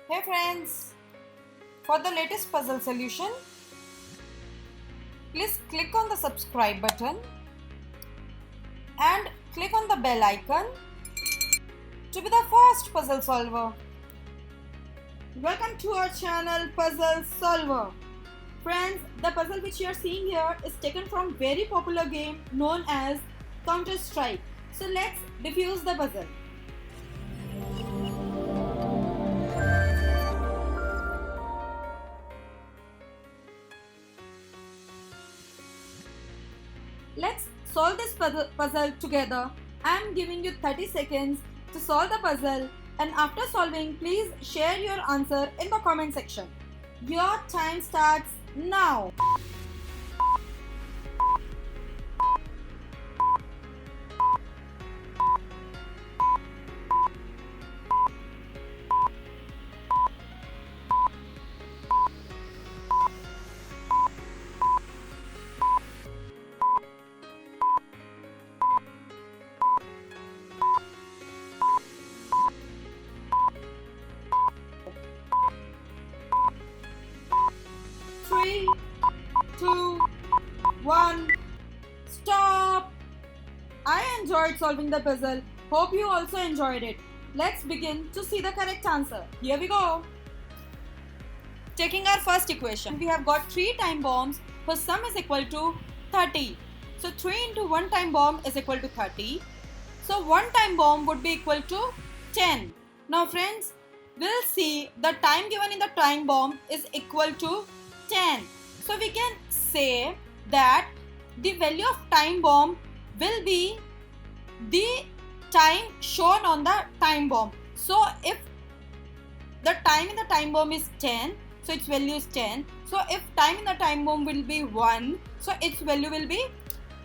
Hey friends, for the latest puzzle solution, please click on the subscribe button and click on the bell icon to be the first puzzle solver. Welcome to our channel Puzzle Solver. Friends, the puzzle which you are seeing here is taken from very popular game known as Counter-Strike. So let's defuse the puzzle. Let's solve this puzzle together. I am giving you 30 seconds to solve the puzzle, and after solving, please share your answer in the comment section. Your time starts now. Three, two, one, stop! I enjoyed solving the puzzle. Hope you also enjoyed it. Let's begin to see the correct answer. Here we go. Taking our first equation, we have got 3 time bombs whose sum is equal to 30. So 3 into 1 time bomb is equal to 30. So 1 time bomb would be equal to 10. Now friends, we'll see the time given in the time bomb is equal to 10. So we can say that the value of time bomb will be the time shown on the time bomb. So if the time in the time bomb is 10, so its value is 10. So if time in the time bomb will be 1, so its value will be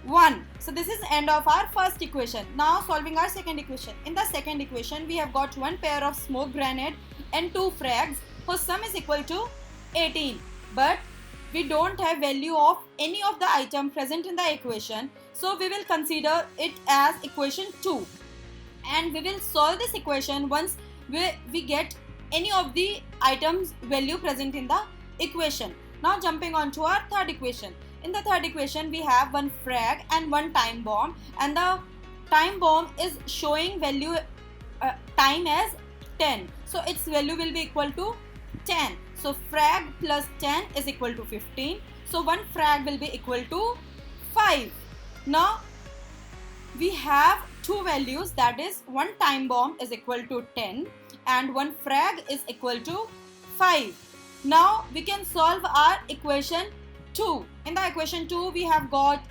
1. So this is end of our first equation. Now solving our second equation. In the second equation, we have got 1 pair of smoke grenade and 2 frags whose sum is equal to 18. But we don't have value of any of the item present in the equation. So we will consider it as equation 2. And we will solve this equation once we get any of the items value present in the equation. Now jumping on to our third equation. In the third equation, we have 1 frag and 1 time bomb, and the time bomb is showing value time as 10. So its value will be equal to 10. So frag plus 10 is equal to 15. So 1 frag will be equal to 5. Now we have 2 values, that is 1 time bomb is equal to 10 and 1 frag is equal to 5. Now we can solve our equation 2. In the equation 2, we have got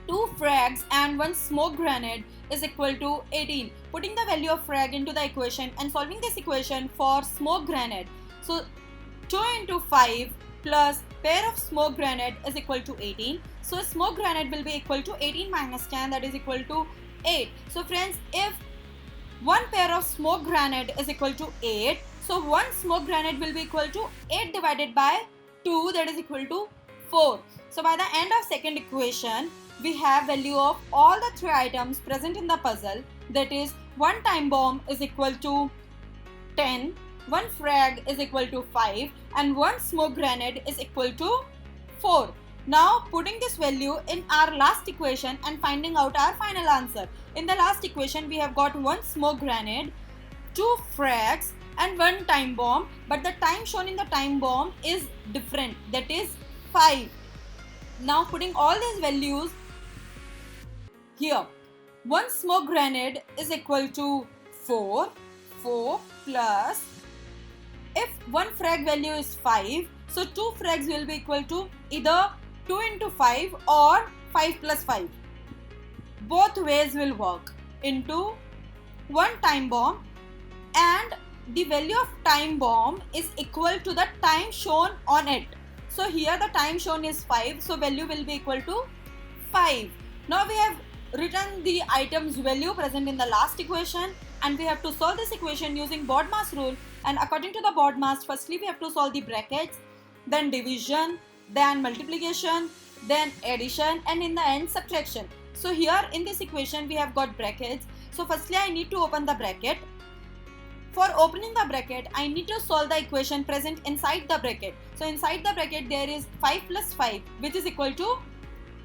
2 frags and 1 smoke grenade is equal to 18. Putting the value of frag into the equation and solving this equation for smoke grenade. So 2 into 5 plus pair of smoke grenade is equal to 18. So smoke grenade will be equal to 18 minus 10, that is equal to 8. So friends, if 1 pair of smoke grenade is equal to 8, so 1 smoke grenade will be equal to 8 divided by 2, that is equal to 4. So by the end of second equation, we have value of all the 3 items present in the puzzle, that is 1 time bomb is equal to 10, 1 frag is equal to 5 and 1 smoke grenade is equal to 4. Now putting this value in our last equation and finding out our final answer. In the last equation, we have got 1 smoke grenade, 2 frags and 1 time bomb, but the time shown in the time bomb is different, that is 5. Now putting all these values here, 1 smoke grenade is equal to 4 plus, if 1 frag value is 5, so 2 frags will be equal to either 2 into 5 or 5 plus 5. Both ways will work into 1 time bomb, and the value of time bomb is equal to the time shown on it. So here the time shown is 5, so value will be equal to 5. Now we have written the item's value present in the last equation, and we have to solve this equation using BODMAS rule. And according to the BODMAS, firstly we have to solve the brackets, then division, then multiplication, then addition, and in the end subtraction. So here in this equation we have got brackets. So firstly I need to open the bracket. For opening the bracket, I need to solve the equation present inside the bracket. So inside the bracket there is 5 plus 5 which is equal to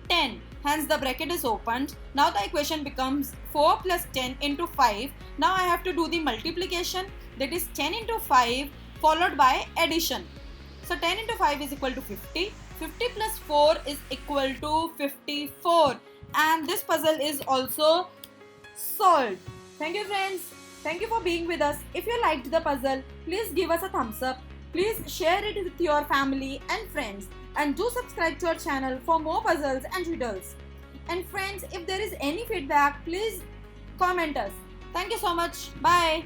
10. Hence the bracket is opened. Now the equation becomes 4 plus 10 into 5. Now I have to do the multiplication, that is 10 into 5 followed by addition. So 10 into 5 is equal to 50. 50 plus 4 is equal to 54. And this puzzle is also solved. Thank you friends. Thank you for being with us. If you liked the puzzle, please give us a thumbs up. Please share it with your family and friends. And do subscribe to our channel for more puzzles and riddles. And friends, if there is any feedback, please comment us. Thank you so much. Bye.